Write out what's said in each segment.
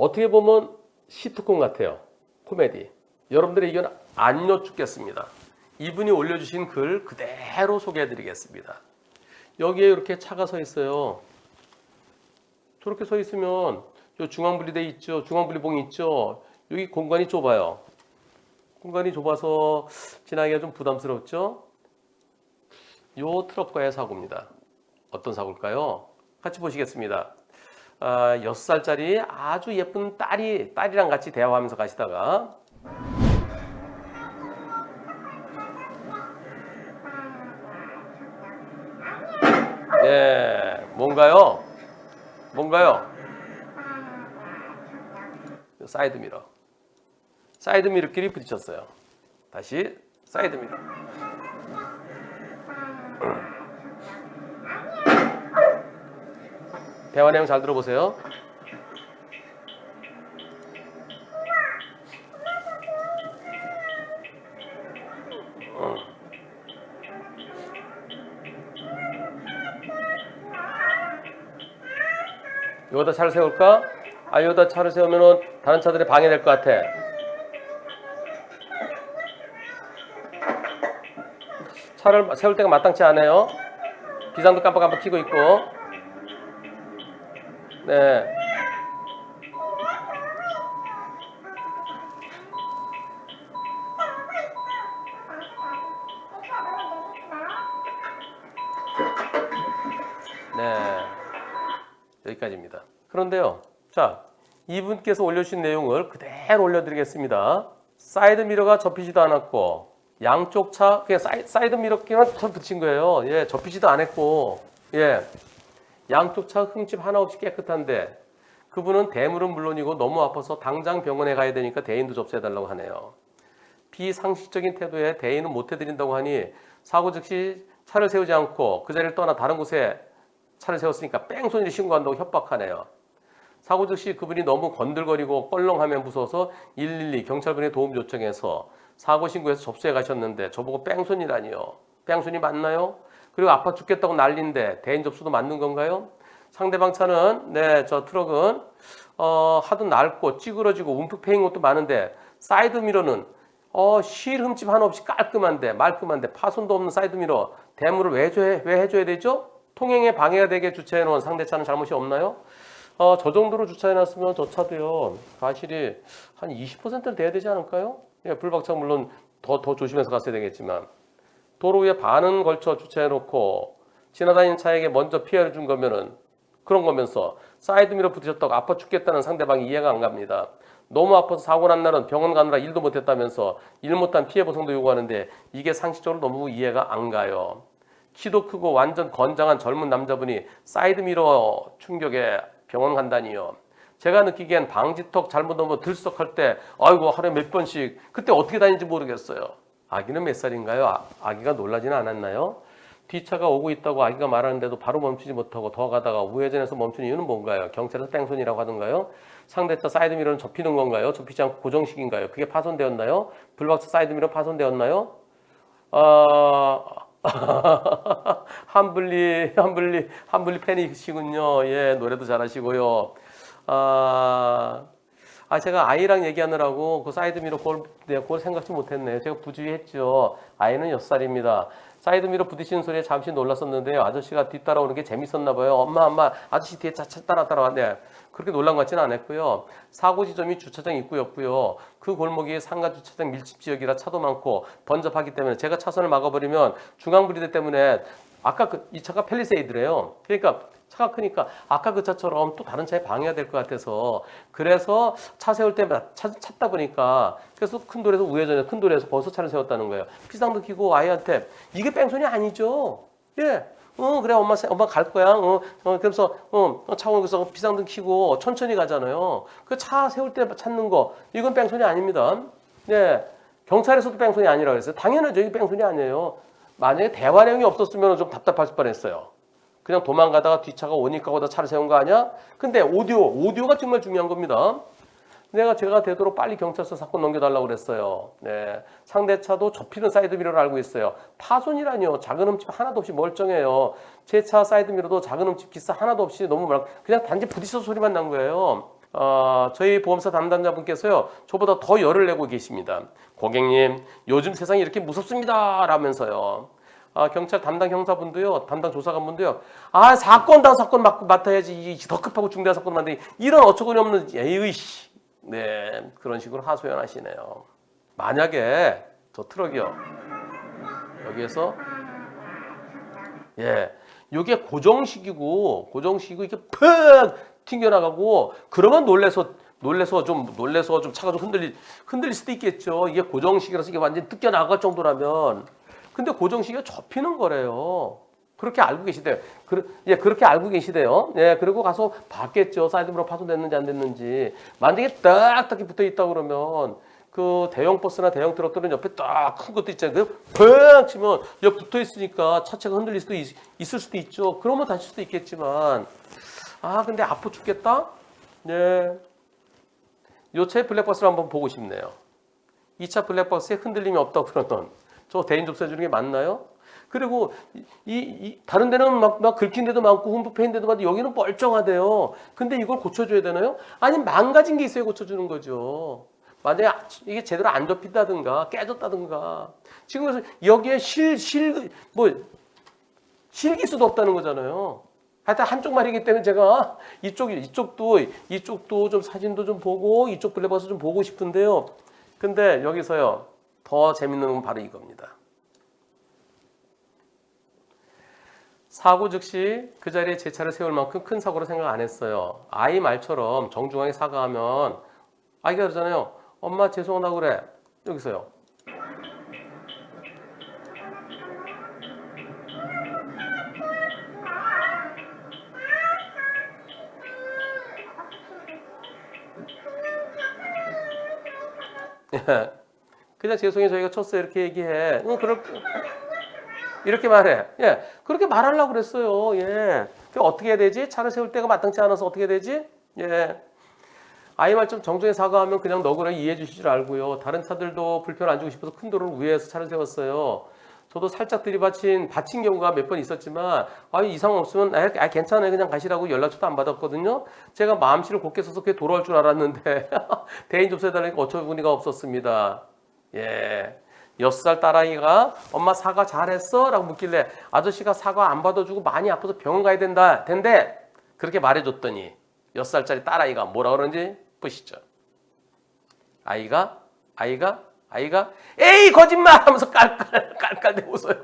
어떻게 보면 시트콤 같아요. 코미디. 여러분들의 의견 안 여쭙겠습니다. 이분이 올려주신 글 그대로 소개해드리겠습니다. 여기에 이렇게 차가 서 있어요. 저렇게 서 있으면 요 중앙분리대 있죠. 중앙분리봉이 있죠. 여기 공간이 좁아요. 공간이 좁아서 지나기가 좀 부담스럽죠. 요 트럭과의 사고입니다. 어떤 사고일까요? 같이 보시겠습니다. 6살짜리 아주 예쁜 딸이랑 같이 대화하면서 가시다가 네, 뭔가요? 사이드미러. 사이드미러끼리 부딪혔어요. 다시 사이드미러. 대화 내용 잘 들어보세요. 여기다 차를 세울까? 여기다 차를 세우면 다른 차들이 방해될 것 같아. 차를 세울 때가 마땅치 않아요. 비상등 깜빡깜빡 켜고 있고. 네. 네. 여기까지입니다. 그런데요. 자, 이분께서 올려주신 내용을 그대로 올려드리겠습니다. 사이드미러가 접히지도 않았고 양쪽 차 그냥 사이드미러끼만 붙인 거예요. 예, 접히지도 않았고 예, 양쪽 차 흠집 하나 없이 깨끗한데 그분은 대물은 물론이고 너무 아파서 당장 병원에 가야 되니까 대인도 접수해달라고 하네요. 비상식적인 태도에 대인은 못 해드린다고 하니 사고 즉시 차를 세우지 않고 그 자리를 떠나 다른 곳에 차를 세웠으니까 뺑소니를 신고한다고 협박하네요. 사고 즉시 그분이 너무 건들거리고 껄렁하면 무서워서 112 경찰분의 도움 요청해서 사고 신고해서 접수해 가셨는데 저보고 뺑소니라니요. 뺑소니 맞나요? 그리고 아파 죽겠다고 난리인데 대인 접수도 맞는 건가요? 상대방 차는 저 트럭은 하도 낡고 찌그러지고 움푹 패인 것도 많은데 사이드미러는 실 흠집 하나 없이 깔끔한데 말끔한데 파손도 없는 사이드미러 대물을 왜 해줘야 되죠? 통행에 방해가 되게 주차해놓은 상대차는 잘못이 없나요? 저 정도로 주차해놨으면 저 차도요 과실이 한 20%는 돼야 되지 않을까요? 예, 불박차 물론 더 조심해서 갔어야 되겠지만 도로 위에 반은 걸쳐 주차해놓고 지나다니는 차에게 먼저 피해를 준 거면은 그런 거면서 사이드미러 부딪혔다고 아파 죽겠다는 상대방이 이해가 안 갑니다. 너무 아파서 사고 난 날은 병원 가느라 일도 못했다면서 일 못한 피해 보상도 요구하는데 이게 상식적으로 너무 이해가 안 가요. 키도 크고 완전 건장한 젊은 남자분이 사이드미러 충격에 병원 간다니요. 제가 느끼기엔 방지턱 잘못 넘어 들썩할 때 아이고 하루에 몇 번씩 그때 어떻게 다니는지 모르겠어요. 아기는 몇 살인가요? 아기가 놀라지는 않았나요? 뒷차가 오고 있다고 아기가 말하는데도 바로 멈추지 못하고 더 가다가 우회전해서 멈춘 이유는 뭔가요? 경찰에서 뺑소니라고 하던가요? 상대차 사이드미러는 접히는 건가요? 접히지 않고 고정식인가요? 그게 파손되었나요? 불박차 사이드미러 파손되었나요? 한블리 팬이시군요. 예, 노래도 잘하시고요. 제가 아이랑 얘기하느라고 그 사이드미러 그걸 생각지 못했네요. 제가 부주의했죠. 아이는 6살입니다. 사이드미러 부딪히는 소리에 잠시 놀랐었는데요. 아저씨가 뒤따라오는 게 재밌었나 봐요. 엄마, 아저씨 뒤에 차 따라왔네. 그렇게 놀란 것 같지는 않았고요. 사고 지점이 주차장 입구였고요. 그 골목이 상가 주차장 밀집 지역이라 차도 많고 번잡하기 때문에 제가 차선을 막아버리면 중앙분리대 때문에 아까 이 차가 팰리세이드래요. 그러니까 차가 크니까 아까 그 차처럼 또 다른 차에 방해가 될 것 같아서 그래서 차 세울 때 찾다 보니까 그래서 큰 도로에서 벌써 차를 세웠다는 거예요. 비상등 켜고 아이한테 이게 뺑소니 아니죠? 예. 그래 엄마 갈 거야. 그래서 차 오면서 비상등 켜고 천천히 가잖아요. 그 차 세울 때 찾는 거 이건 뺑소니 아닙니다. 예. 경찰에서도 뺑소니 아니라고 그랬어요. 당연하죠. 이게 뺑소니 아니에요. 만약에 대화 내용이 없었으면 좀 답답할 뻔했어요. 그냥 도망가다가 뒷차가 오니까 거기다 차를 세운 거 아니야? 근데 오디오가 정말 중요한 겁니다. 제가 되도록 빨리 경찰서 사건 넘겨달라고 그랬어요. 네. 상대차도 접히는 사이드미러를 알고 있어요. 파손이라니요. 작은 흠집 하나도 없이 멀쩡해요. 제 차 사이드미러도 작은 흠집 기스 하나도 없이 너무 그냥 단지 부딪혀서 소리만 난 거예요. 저희 보험사 담당자분께서요, 저보다 더 열을 내고 계십니다. 고객님, 요즘 세상이 이렇게 무섭습니다. 라면서요. 경찰 담당 형사분도요, 담당 조사관분도요, 사건 맡아야지. 더 급하고 중대한 사건 만들기. 이런 어처구니 없는, 에이씨. 네, 그런 식으로 하소연하시네요. 만약에 저 트럭이요, 여기에서, 이게 고정식이고 이게 팍 튕겨나가고, 그러면 놀래서 좀 차가 좀 흔들릴 수도 있겠죠. 이게 고정식이라서 이게 완전히 뜯겨 나갈 정도라면. 근데 고정식이 접히는 거래요. 그렇게 알고 계시대요. 그렇게 알고 계시대요. 그리고 가서 봤겠죠. 사이드미러 파손됐는지 안 됐는지. 만약에 딱딱히 붙어 있다 그러면 그 대형 버스나 대형 트럭들은 옆에 딱 큰 것도 있잖아요. 팍 치면 옆 붙어 있으니까 차체가 흔들릴 수도 있을 수도 있죠. 그러면 다칠 수도 있겠지만, 근데 아파 죽겠다. 요 차의 블랙박스를 한번 보고 싶네요. 이 차 블랙박스에 흔들림이 없다고 그러던 저 대인 접수해 주는 게 맞나요? 그리고 다른 데는 막 긁힌 데도 많고 홈프 패인 데도 많은데 여기는 멀쩡하대요. 근데 이걸 고쳐줘야 되나요? 아니, 망가진 게 있어야 고쳐주는 거죠. 만약에 이게 제대로 안 접힌다든가 깨졌다든가, 지금 그래서 여기에 실기수도 없다는 거잖아요. 하여튼 한쪽 말이기 때문에 제가 이쪽도 좀 사진도 좀 보고 이쪽 블랙박스 좀 보고 싶은데요. 근데 여기서요, 더 재밌는 건 바로 이겁니다. 사고 즉시 그 자리에 제 차를 세울 만큼 큰 사고로 생각 안 했어요. 아이 말처럼 정중하게 사과하면, 아이가 그러잖아요. 엄마 죄송하다고 그래. 여기서요. 그냥 죄송해요, 저희가 쳤어요, 이렇게 얘기해. 이렇게 말해. 그렇게 말하려고 그랬어요. 어떻게 해야 되지? 차를 세울 때가 마땅치 않아서 어떻게 해야 되지? 아이 말 좀 정중히 사과하면 그냥 너그러이 이해해 주실 줄 알고요. 다른 차들도 불편 안 주고 싶어서 큰 도로를 우회해서 차를 세웠어요. 저도 살짝 받친 경우가 몇 번 있었지만, 이상 없으면 괜찮아요, 그냥 가시라고 연락처도 안 받았거든요. 제가 마음씨를 곱게 써서 그게 돌아올 줄 알았는데 대인 접수해달라니까 어처구니가 없었습니다. 6살 딸아이가 엄마 사과 잘했어? 라고 묻길래 아저씨가 사과 안 받아주고 많이 아파서 병원 가야 된대. 그렇게 말해줬더니 6살짜리 딸아이가 뭐라 그러는지 보시죠. 아이가 에이 거짓말 하면서 깔깔대고 웃어요.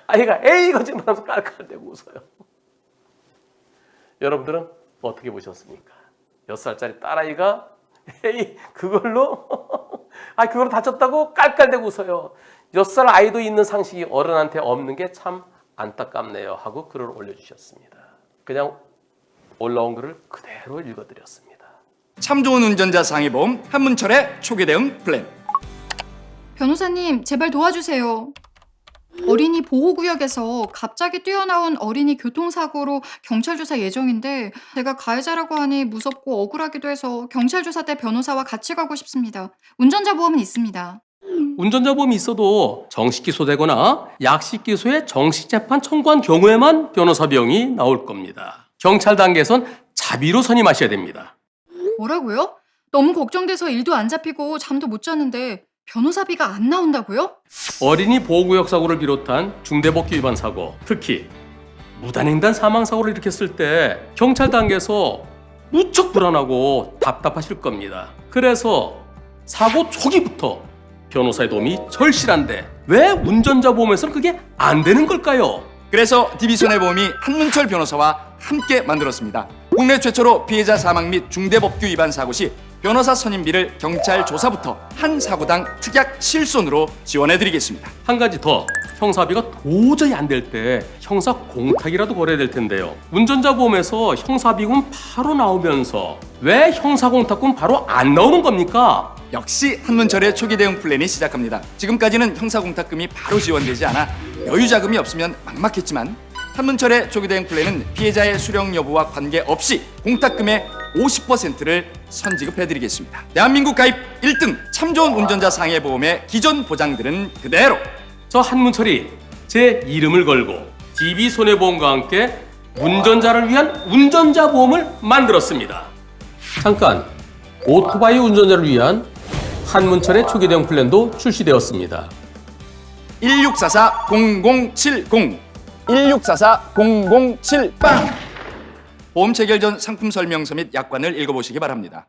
아이가 에이 거짓말 하면서 깔깔대고 웃어요. 여러분들은 어떻게 보셨습니까? 6살짜리 딸아이가 에이 그걸로 다쳤다고 깔깔대고 웃어요. 6살 아이도 있는 상식이 어른한테 없는 게 참 안타깝네요 하고 글을 올려주셨습니다. 그냥 올라온 글을 그대로 읽어드렸습니다. 참 좋은 운전자 상해보험 한문철의 초기 대응 플랜. 변호사님, 제발 도와주세요. 어린이 보호구역에서 갑자기 뛰어나온 어린이 교통사고로 경찰 조사 예정인데 제가 가해자라고 하니 무섭고 억울하기도 해서 경찰 조사 때 변호사와 같이 가고 싶습니다. 운전자 보험은 있습니다. 운전자 보험이 있어도 정식 기소되거나 약식 기소에 정식 재판 청구한 경우에만 변호사 비용이 나올 겁니다. 경찰 단계에선 자비로 선임하셔야 됩니다. 뭐라고요? 너무 걱정돼서 일도 안 잡히고 잠도 못 잤는데 변호사비가 안 나온다고요? 어린이 보호구역 사고를 비롯한 중대법규 위반 사고, 특히 무단횡단 사망 사고를 일으켰을 때 경찰 단계에서 무척 불안하고 답답하실 겁니다. 그래서 사고 초기부터 변호사의 도움이 절실한데 왜 운전자 보험에서는 그게 안 되는 걸까요? 그래서 DB손해보험이 한문철 변호사와 함께 만들었습니다. 국내 최초로 피해자 사망 및 중대법규 위반 사고 시 변호사 선임비를 경찰 조사부터 한 사고당 특약 실손으로 지원해드리겠습니다. 한 가지 더, 형사비가 도저히 안 될 때 형사 공탁이라도 걸어야 될 텐데요. 운전자 보험에서 형사비금 바로 나오면서 왜 형사 공탁금 바로 안 나오는 겁니까? 역시 한문철의 초기 대응 플랜이 시작합니다. 지금까지는 형사 공탁금이 바로 지원되지 않아 여유 자금이 없으면 막막했지만 한문철의 초기 대응 플랜은 피해자의 수령 여부와 관계없이 공탁금의 50%를 선지급해드리겠습니다. 대한민국 가입 1등 참 좋은 운전자 상해보험의 기존 보장들은 그대로. 저 한문철이 제 이름을 걸고 DB손해보험과 함께 운전자를 위한 운전자 보험을 만들었습니다. 잠깐, 오토바이 운전자를 위한 한문철의 초기 대응 플랜도 출시되었습니다. 1644-0070 1644-0070 보험 체결 전 상품 설명서 및 약관을 읽어보시기 바랍니다.